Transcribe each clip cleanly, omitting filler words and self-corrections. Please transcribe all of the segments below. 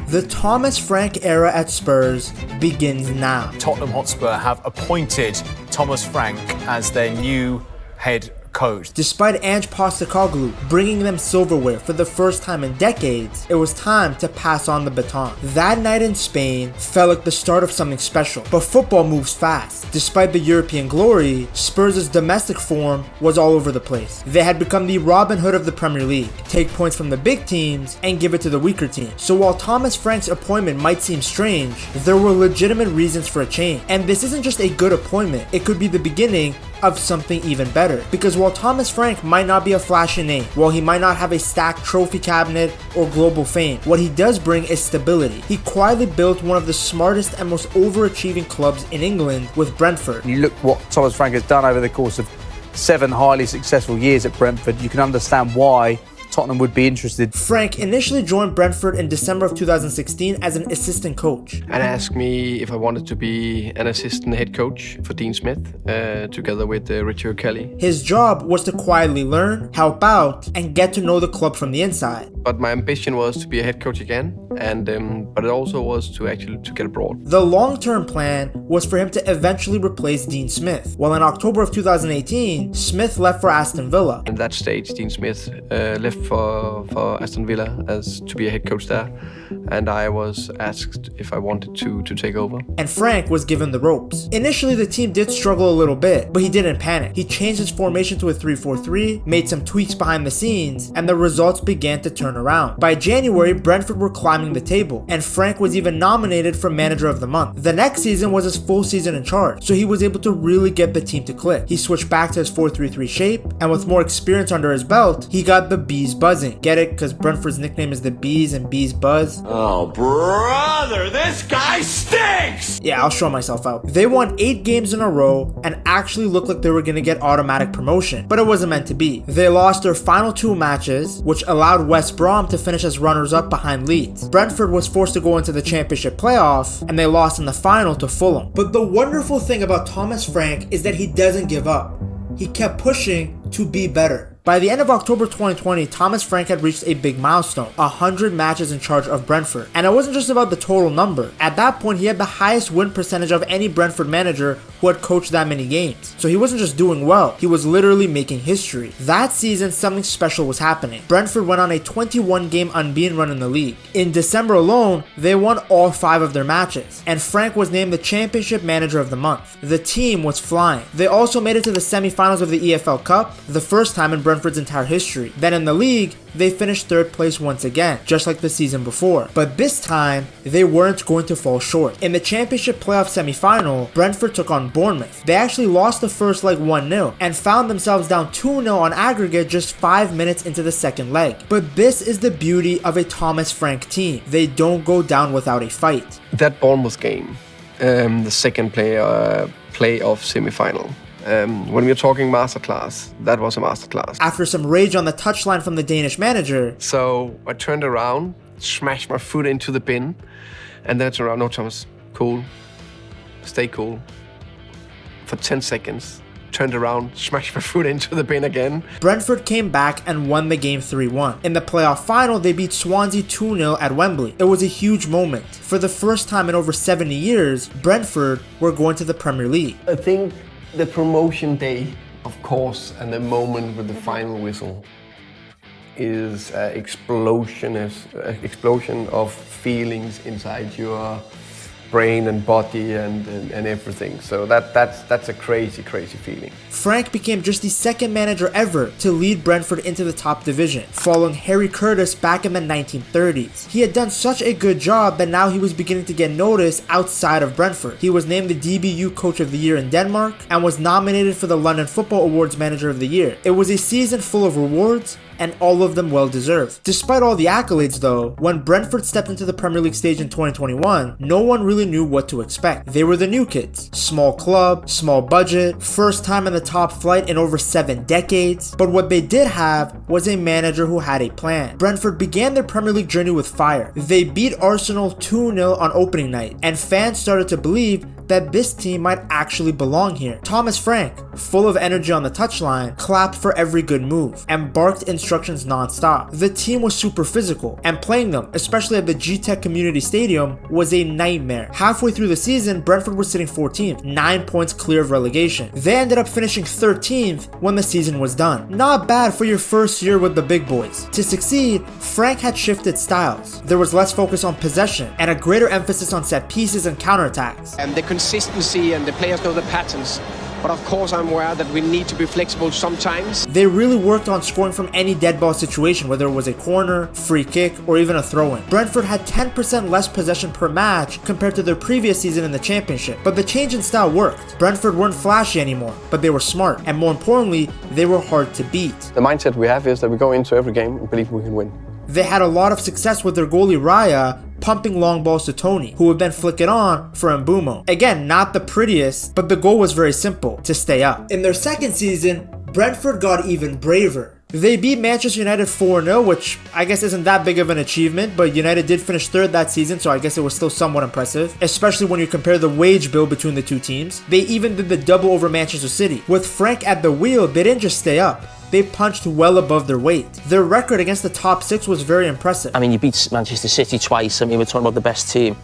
The Thomas Frank era at Spurs begins now. Tottenham Hotspur have appointed Thomas Frank as their new head coach. Despite Ange Postecoglou bringing them silverware for the first time in decades, it was time to pass on the baton. That night in Spain felt like the start of something special, but football moves fast. Despite the European glory, Spurs' domestic form was all over the place. They had become the Robin Hood of the Premier League, take points from the big teams and give it to the weaker teams. So while Thomas Frank's appointment might seem strange, there were legitimate reasons for a change. And this isn't just a good appointment, it could be the beginning of something even better. Because while Thomas Frank might not be a flashy name, while he might not have a stacked trophy cabinet or global fame, what he does bring is stability. He quietly built one of the smartest and most overachieving clubs in England with Brentford. You look what Thomas Frank has done over the course of 7 highly successful years at Brentford, you can understand why Tottenham would be interested. Frank initially joined Brentford in December of 2016 as an assistant coach. And asked me if I wanted to be an assistant head coach for Dean Smith, together with Richard Kelly. His job was to quietly learn, help out, and get to know the club from the inside. But my ambition was to be a head coach again, and but it also was to get abroad. The long-term plan was for him to eventually replace Dean Smith. Well, in October of 2018, Smith left for Aston Villa. At that stage, Dean Smith left for Aston Villa as to be a head coach there, and I was asked if I wanted to take over. And Frank was given the ropes. Initially, the team did struggle a little bit, but he didn't panic. He changed his formation to a 3-4-3, made some tweaks behind the scenes, and the results began to turn around. By January, Brentford were climbing the table, and Frank was even nominated for Manager of the Month. The next season was his full season in charge, so he was able to really get the team to click. He switched back to his 4-3-3 shape, and with more experience under his belt, he got the Bees buzzing. Get it? Because Brentford's nickname is the Bees and Bees buzz. Oh, brother, this guy stinks! Yeah, I'll show myself out. They won 8 games in a row and actually looked like they were going to get automatic promotion, but it wasn't meant to be. They lost their final 2 matches, which allowed West Brom to finish as runners-up behind Leeds. Brentford was forced to go into the championship playoff, and they lost in the final to Fulham. But the wonderful thing about Thomas Frank is that he doesn't give up. He kept pushing to be better. By the end of October 2020, Thomas Frank had reached a big milestone, 100 matches in charge of Brentford. And it wasn't just about the total number. At that point, he had the highest win percentage of any Brentford manager who had coached that many games. So he wasn't just doing well, he was literally making history. That season, something special was happening. Brentford went on a 21-game unbeaten run in the league. In December alone, they won all 5 of their matches, and Frank was named the Championship Manager of the Month. The team was flying. They also made it to the semifinals of the EFL Cup, the first time in Brentford's entire history. Then in the league, they finished 3rd place once again, just like the season before. But this time, they weren't going to fall short. In the championship playoff semi-final, Brentford took on Bournemouth. They actually lost the first leg 1-0 and found themselves down 2-0 on aggregate just 5 minutes into the second leg. But this is the beauty of a Thomas Frank team. They don't go down without a fight. That Bournemouth game, the second playoff semi-final, when we're talking masterclass, that was a masterclass. After some rage on the touchline from the Danish manager, so I turned around, smashed my foot into the bin, and then I turned around. No, Thomas, cool, stay cool. For 10 seconds, turned around, smashed my foot into the bin again. Brentford came back and won the game 3-1. In the playoff final, they beat Swansea 2-0 at Wembley. It was a huge moment. For the first time in over 70 years, Brentford were going to the Premier League. I think the promotion day, of course, and the moment with the final whistle is an explosion of feelings inside your brain and body and everything. So that's a crazy feeling. Frank became just the 2nd manager ever to lead Brentford into the top division, following Harry Curtis back in the 1930s. He had done such a good job that now he was beginning to get noticed outside of Brentford. He was named the DBU Coach of the Year in Denmark and was nominated for the London Football Awards Manager of the Year. It was a season full of rewards, and all of them well-deserved. Despite all the accolades though, when Brentford stepped into the Premier League stage in 2021, no one really knew what to expect. They were the new kids. Small club, small budget, first time in the top flight in over 7 decades. But what they did have was a manager who had a plan. Brentford began their Premier League journey with fire. They beat Arsenal 2-0 on opening night, and fans started to believe that this team might actually belong here. Thomas Frank full of energy on the touchline, clapped for every good move, and barked instructions non-stop. The team was super physical, and playing them, especially at the G-Tech Community Stadium, was a nightmare. Halfway through the season, Brentford was sitting 14th, 9 points clear of relegation. They ended up finishing 13th when the season was done. Not bad for your first year with the big boys. To succeed, Frank had shifted styles. There was less focus on possession and a greater emphasis on set pieces and counterattacks. And the consistency and the players know the patterns. But of course I'm aware that we need to be flexible sometimes. They really worked on scoring from any dead ball situation, whether it was a corner, free kick, or even a throw-in. Brentford had 10% less possession per match compared to their previous season in the championship, but the change in style worked. Brentford weren't flashy anymore, but they were smart, and more importantly, they were hard to beat. The mindset we have is that we go into every game and believe we can win. They had a lot of success with their goalie Raya pumping long balls to Tony, who would then flick it on for Mbeumo. Again, not the prettiest, but the goal was very simple: to stay up. In their second season, Brentford got even braver. They beat Manchester United 4-0, which I guess isn't that big of an achievement, but United did finish third that season, so I guess it was still somewhat impressive, especially when you compare the wage bill between the two teams. They even did the double over Manchester City. With Frank at the wheel, they didn't just stay up. They punched well above their weight. Their record against the top six was very impressive. I mean, you beat Manchester City twice. I mean, we're talking about the best team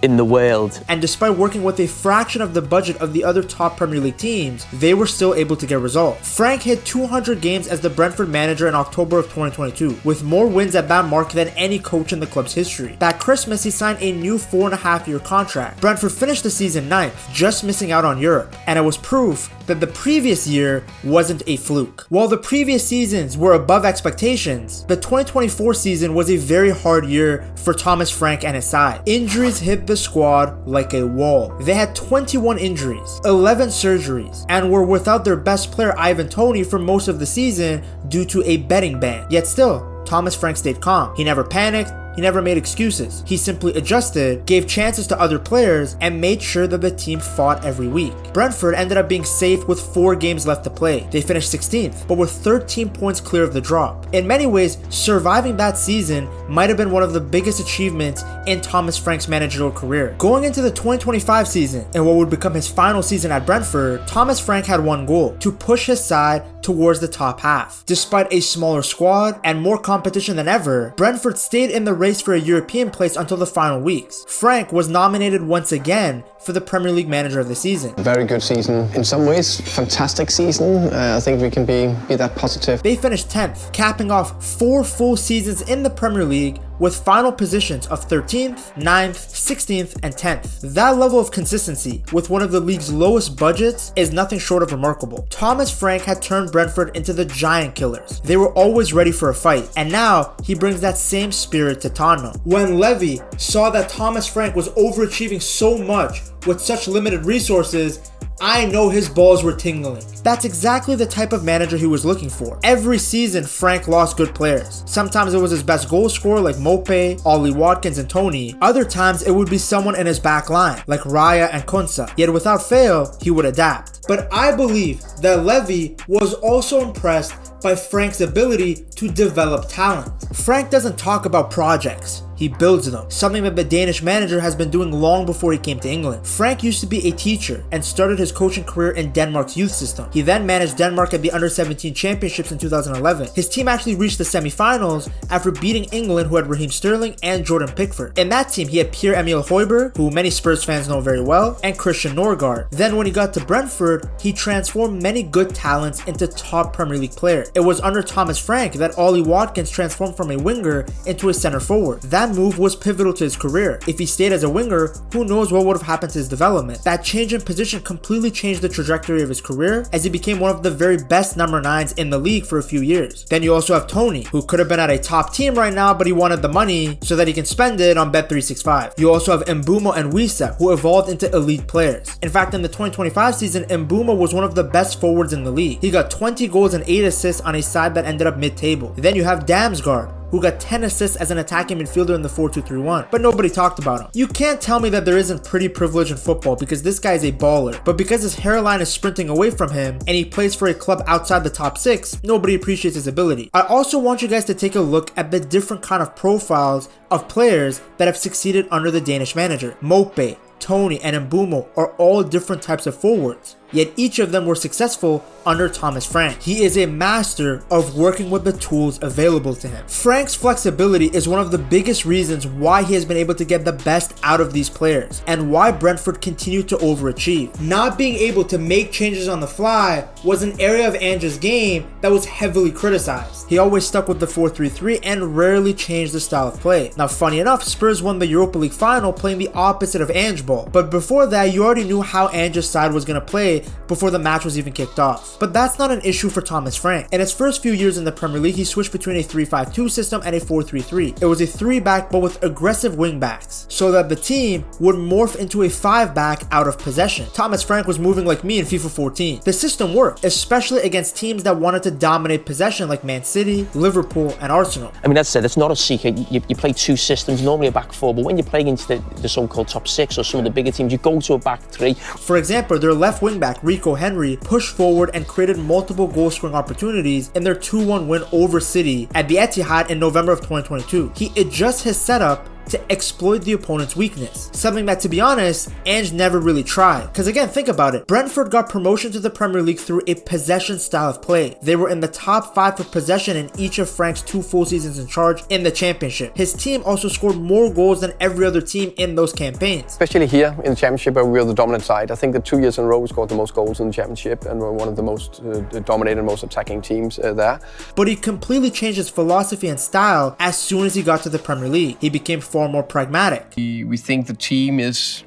in the world. And despite working with a fraction of the budget of the other top Premier League teams, they were still able to get results. Frank hit 200 games as the Brentford manager in October of 2022, with more wins at that mark than any coach in the club's history. That Christmas, he signed a new 4.5-year contract. Brentford finished the season 9th, just missing out on Europe, and it was proof that the previous year wasn't a fluke. While the previous seasons were above expectations, the 2024 season was a very hard year for Thomas Frank and his side. Injuries hit the squad like a wall. They had 21 injuries, 11 surgeries, and were without their best player Ivan Toney for most of the season due to a betting ban. Yet still, Thomas Frank stayed calm. He never panicked. He never made excuses. He simply adjusted, gave chances to other players, and made sure that the team fought every week. Brentford ended up being safe with 4 games left to play. They finished 16th, but with 13 points clear of the drop. In many ways, surviving that season might have been one of the biggest achievements in Thomas Frank's managerial career. Going into the 2025 season, and what would become his final season at Brentford, Thomas Frank had one goal: to push his side towards the top half. Despite a smaller squad and more competition than ever, Brentford stayed in the race for a European place until the final weeks. Frank was nominated once again for the Premier League Manager of the Season. Very good season in some ways, fantastic season. I think we can be that positive. They finished 10th, capping off 4 full seasons in the Premier League with final positions of 13th, 9th, 16th, and 10th. That level of consistency with one of the league's lowest budgets is nothing short of remarkable. Thomas Frank had turned Brentford into the giant killers. They were always ready for a fight, and now he brings that same spirit to Tottenham. When Levy saw that Thomas Frank was overachieving so much with such limited resources, I know his balls were tingling. That's exactly the type of manager he was looking for. Every season, Frank lost good players. Sometimes it was his best goal scorer like Mope, Ollie Watkins, and Toney. Other times it would be someone in his back line like Raya and Konsa. Yet without fail, he would adapt. But I believe that Levy was also impressed by Frank's ability to develop talent. Frank doesn't talk about projects. He builds them, something that the Danish manager has been doing long before he came to England. Frank used to be a teacher and started his coaching career in Denmark's youth system. He then managed Denmark at the Under-17 Championships in 2011. His team actually reached the semi-finals after beating England, who had Raheem Sterling and Jordan Pickford. In that team, he had Pierre-Emile Højbjerg, who many Spurs fans know very well, and Christian Norgard. Then when he got to Brentford, he transformed many good talents into top Premier League players. It was under Thomas Frank that Ollie Watkins transformed from a winger into a center forward. That move was pivotal to his career. If he stayed as a winger, who knows what would have happened to his development. That change in position completely changed the trajectory of his career, as he became one of the very best number 9s in the league for a few years. Then you also have Toney, who could have been at a top team right now, but he wanted the money so that he can spend it on Bet365. You also have Mbeumo and Wissa, who evolved into elite players. In fact, in the 2025 season, Mbeumo was one of the best forwards in the league. He got 20 goals and 8 assists on a side that ended up mid-table. Then you have Damsgaard, who got 10 assists as an attacking midfielder in the 4-2-3-1, but nobody talked about him. You can't tell me that there isn't pretty privilege in football, because this guy is a baller, but because his hairline is sprinting away from him and he plays for a club outside the top 6, nobody appreciates his ability. I also want you guys to take a look at the different kind of profiles of players that have succeeded under the Danish manager. Mope, Toney, and Mbeumo are all different types of forwards. yet each of them were successful under Thomas Frank. He is a master of working with the tools available to him. Frank's flexibility is one of the biggest reasons why he has been able to get the best out of these players and why Brentford continued to overachieve. Not being able to make changes on the fly was an area of Ange's game that was heavily criticized. He always stuck with the 4-3-3 and rarely changed the style of play. Now, funny enough, Spurs won the Europa League final playing the opposite of Ange ball, but before that you already knew how Ange's side was going to play before the match was even kicked off. But that's not an issue for Thomas Frank. In his first few years in the Premier League, he switched between a 3-5-2 system and a 4-3-3. It was a 3-back but with aggressive wingbacks, so that the team would morph into a 5-back out of possession. Thomas Frank was moving like me in FIFA 14. The system worked, especially against teams that wanted to dominate possession like Man City, Liverpool, and Arsenal. I mean, that's it. It's not a secret. You play two systems, normally a back four, but when you play against the so-called top six or some of the bigger teams, you go to a back three. For example, their left wingback, Rico Henry, pushed forward and created multiple goal-scoring opportunities in their 2-1 win over City at the Etihad in November of 2022. He adjusts his setup to exploit the opponent's weakness. Something that, to be honest, Ange never really tried. Because again, think about it. Brentford got promotion to the Premier League through a possession style of play. They were in the top 5 for possession in each of Frank's 2 full seasons in charge in the Championship. His team also scored more goals than every other team in those campaigns. Especially here in the Championship where we were the dominant side. I think that 2 years in a row we scored the most goals in the Championship and were one of the most dominated, most attacking teams there. But he completely changed his philosophy and style as soon as he got to the Premier League. He became far more pragmatic. We think the team is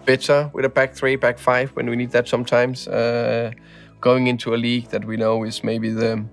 better with a back 3, back 5 when we need that sometimes. Going into a league that we know is maybe the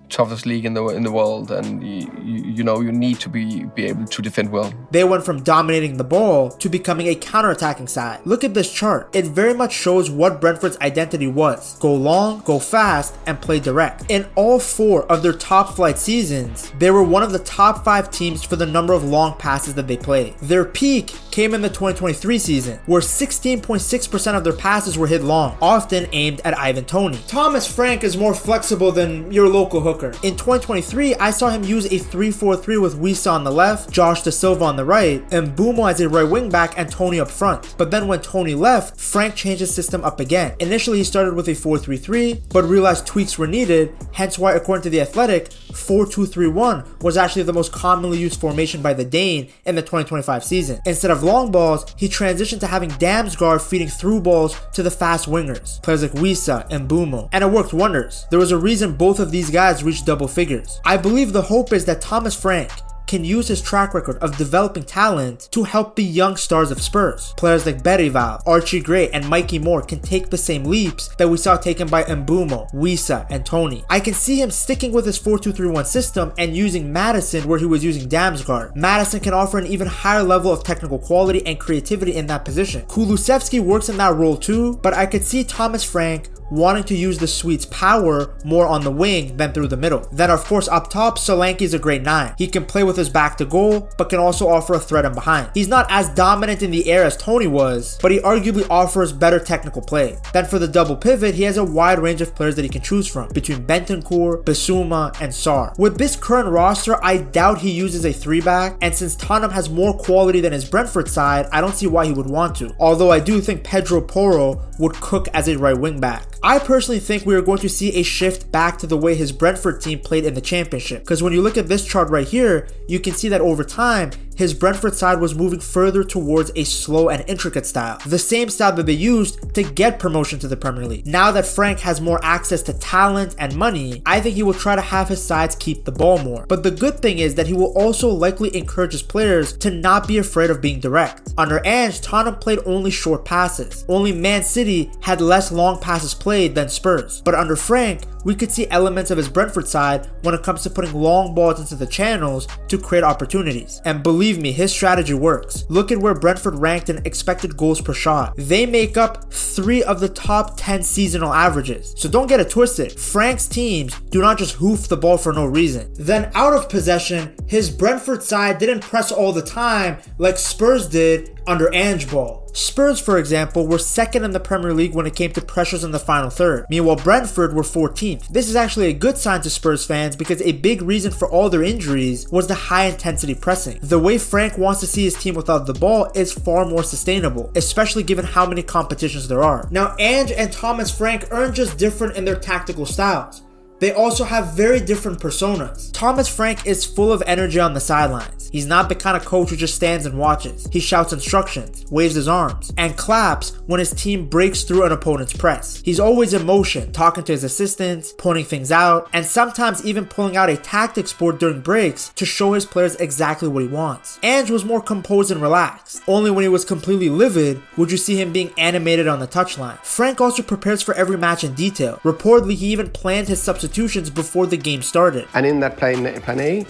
toughest league in the world, and you know you need to be able to defend well. They went from dominating the ball to becoming a counter-attacking side. Look at this chart. It very much shows what Brentford's identity was. Go long, go fast, and play direct. In all 4 of their top flight seasons, they were one of the top 5 teams for the number of long passes that they played. Their peak came in the 2023 season, where 16.6% of their passes were hit long, often aimed at Ivan Toney. Thomas Frank is more flexible than your local hooker. In 2023, I saw him use a 3-4-3 with Wissa on the left, Josh Da Silva on the right, and Mbeumo as a right wing back and Toney up front. But then when Toney left, Frank changed his system up again. Initially, he started with a 4-3-3, but realized tweaks were needed, hence why, according to The Athletic, 4-2-3-1 was actually the most commonly used formation by the Dane in the 2025 season. Instead of long balls, he transitioned to having Damsgaard feeding through balls to the fast wingers, players like Wissa and Mbeumo, and it worked wonders. There was a reason both of these guys reached double figures. I believe the hope is that Thomas Frank can use his track record of developing talent to help the young stars of Spurs. Players like Berival, Archie Gray, and Mikey Moore can take the same leaps that we saw taken by Mbeumo, Wissa, and Toney. I can see him sticking with his 4-2-3-1 system and using Maddison where he was using Damsgaard. Maddison can offer an even higher level of technical quality and creativity in that position. Kulusevski works in that role too, but I could see Thomas Frank wanting to use the Swede's power more on the wing than through the middle. Then of course up top, Solanke is a great 9. He can play with his back to goal, but can also offer a threat in behind. He's not as dominant in the air as Toney was, but he arguably offers better technical play. Then for the double pivot, he has a wide range of players that he can choose from, between Bentancur, Bissouma, and Sarr. With this current roster, I doubt he uses a 3-back, and since Tottenham has more quality than his Brentford side, I don't see why he would want to. Although I do think Pedro Porro would cook as a right wing back. I personally think we are going to see a shift back to the way his Brentford team played in the Championship, because when you look at this chart right here, you can see that over time, his Brentford side was moving further towards a slow and intricate style, the same style that they used to get promotion to the Premier League. Now that Frank has more access to talent and money, I think he will try to have his sides keep the ball more. But the good thing is that he will also likely encourage his players to not be afraid of being direct. Under Ange, Tottenham played only short passes. Only Man City had less long passes played than Spurs. But under Frank, we could see elements of his Brentford side when it comes to putting long balls into the channels to create opportunities. And believe me, his strategy works. Look at where Brentford ranked in expected goals per shot. They make up 3 of the top 10 seasonal averages. So don't get it twisted. Frank's teams do not just hoof the ball for no reason. Then out of possession, his Brentford side didn't press all the time like Spurs did under Ange ball. Spurs, for example, were second in the Premier League when it came to pressures in the final third. Meanwhile, Brentford were 14th. team. This is actually a good sign to Spurs fans because a big reason for all their injuries was the high intensity pressing. The way Frank wants to see his team without the ball is far more sustainable, especially given how many competitions there are. Now, Ange and Thomas Frank aren't just different in their tactical styles. They also have very different personas. Thomas Frank is full of energy on the sidelines. He's not the kind of coach who just stands and watches. He shouts instructions, waves his arms, and claps when his team breaks through an opponent's press. He's always in motion, talking to his assistants, pointing things out, and sometimes even pulling out a tactics board during breaks to show his players exactly what he wants. Ange was more composed and relaxed. Only when he was completely livid would you see him being animated on the touchline. Frank also prepares for every match in detail. Reportedly, he even planned his substitutions before the game started. And in that plan A,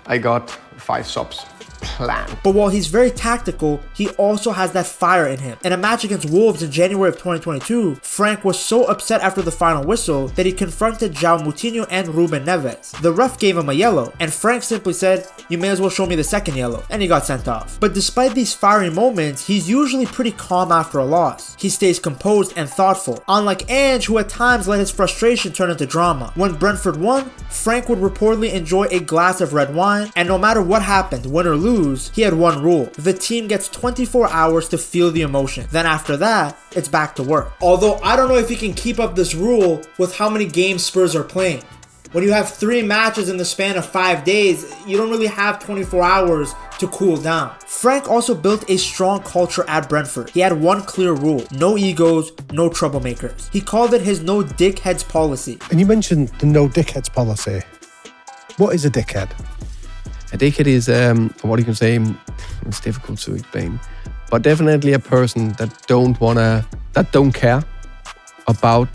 I got 5 subs planned. But while he's very tactical, he also has that fire in him. In a match against Wolves in January of 2022, Frank was so upset after the final whistle that he confronted João Moutinho and Ruben Neves. The ref gave him a yellow, and Frank simply said, "You may as well show me the second yellow," and he got sent off. But despite these fiery moments, he's usually pretty calm after a loss. He stays composed and thoughtful, unlike Ange, who at times let his frustration turn into drama. When Brentford won, Frank would reportedly enjoy a glass of red wine, and no matter what happened, win or lose, he had one rule: the team gets 24 hours to feel the emotion. Then after that, it's back to work. Although I don't know if he can keep up this rule with how many games Spurs are playing. When you have 3 matches in the span of 5 days, you don't really have 24 hours to cool down. Frank also built a strong culture at Brentford. He had one clear rule: no egos, no troublemakers. He called it his no dickheads policy. And you mentioned the no dickheads policy. What is a dickhead? A dickhead is, what you can say, it's difficult to explain, but definitely a person that don't care about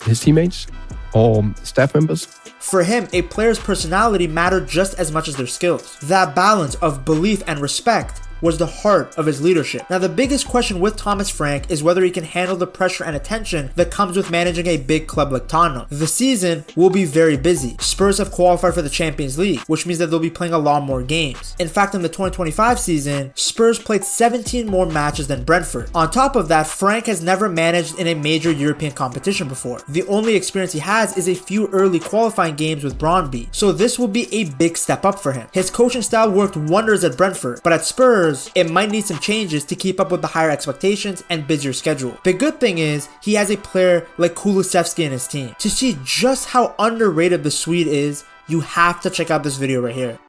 his teammates or staff members. For him, a player's personality mattered just as much as their skills. That balance of belief and respect was the heart of his leadership. Now, the biggest question with Thomas Frank is whether he can handle the pressure and attention that comes with managing a big club like Tottenham. The season will be very busy. Spurs have qualified for the Champions League, which means that they'll be playing a lot more games. In fact, in the 2025 season, Spurs played 17 more matches than Brentford. On top of that, Frank has never managed in a major European competition before. The only experience he has is a few early qualifying games with Brøndby, so this will be a big step up for him. His coaching style worked wonders at Brentford, but at Spurs, it might need some changes to keep up with the higher expectations and busier schedule. The good thing is, he has a player like Kulusevski in his team. To see just how underrated the Swede is, you have to check out this video right here.